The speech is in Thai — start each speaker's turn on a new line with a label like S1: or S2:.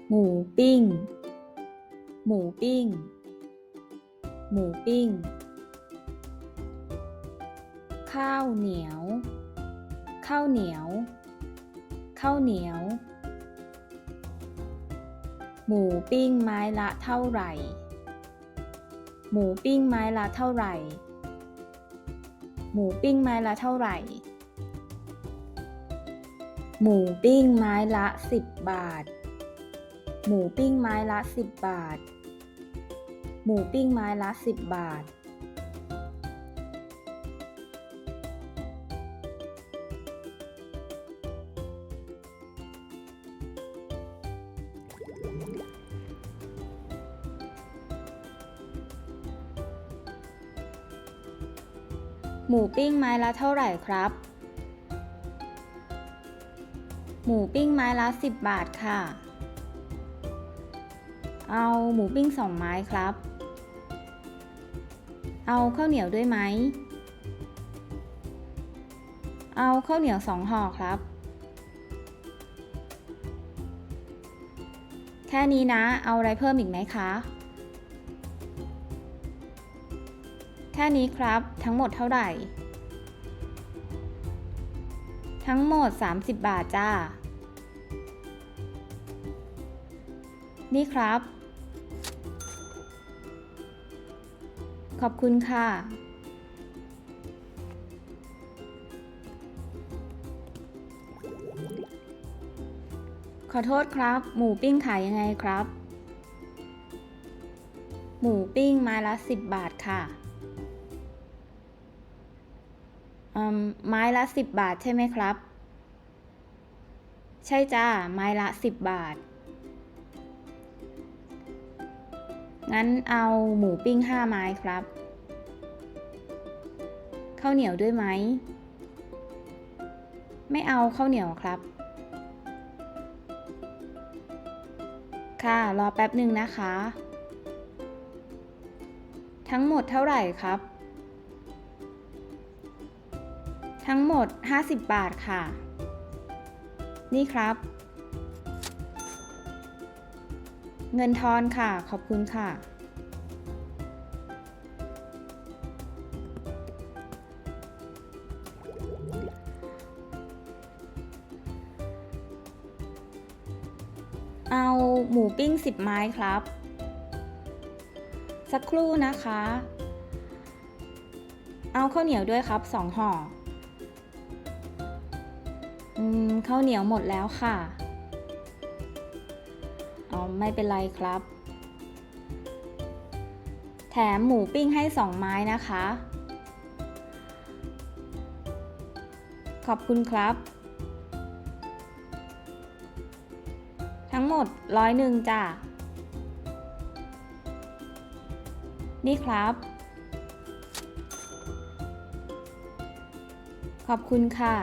S1: หมูปิ้ง หมูปิ้ง หมูปิ้ง ข้าวเหนียว ข้าวเหนียว ข้าวเหนียว หมูปิ้งไม้ละเท่าไหร่ หมูปิ้งไม้ละเท่าไหร่ หมูปิ้งไม้ละเท่าไหร่ หมูปิ้งไม้ละ10 บาท หมูปิ้งไม้ละ10 บาท หมูปิ้งไม้ละ10 บาท หมูปิ้งไม้ละเท่าไหร่ครับ หมูปิ้งไม้ละ10 บาทค่ะ เอาหมูปิ้ง2 ไม้ครับ เอาข้าวเหนียวด้วยไหม เอาข้าวเหนียว2 ห่อครับ แค่นี้นะ เอาอะไรเพิ่มอีกไหมคะ แค่นี้ครับ ทั้งหมดเท่าไหร่ ทั้งหมด30 บาทจ้า นี่ครับ ขอบคุณค่ะ ขอโทษครับ หมูปิ้งขายยังไงครับ หมูปิ้งไม้ละ10 บาทค่ะ ไม้ละ10 บาทใช่ไหมครับ ใช่จ้า ไม้ละ10 บาท งั้นเอาหมูปิ้ง5 ไม้ครับ ข้าวเหนียวด้วยไหม ไม่เอาข้าวเหนียวครับ ค่ะ รอแป๊บหนึ่งนะคะ ทั้งหมดเท่าไหร่ครับ ทั้งหมด50 บาทค่ะ นี่ครับ เงินทอนค่ะ ขอบคุณค่ะ เอาหมูปิ้ง10 ไม้ครับ สักครู่นะคะ เอาข้าวเหนียวด้วยครับ2 ห่อ ข้าวเหนียวหมดแล้วค่ะ ไม่เป็นไรครับ แถมหมูปิ้งให้2 ไม้นะคะ ขอบคุณครับ ทั้งหมด101จ้ะ นี่ครับ ขอบคุณค่ะ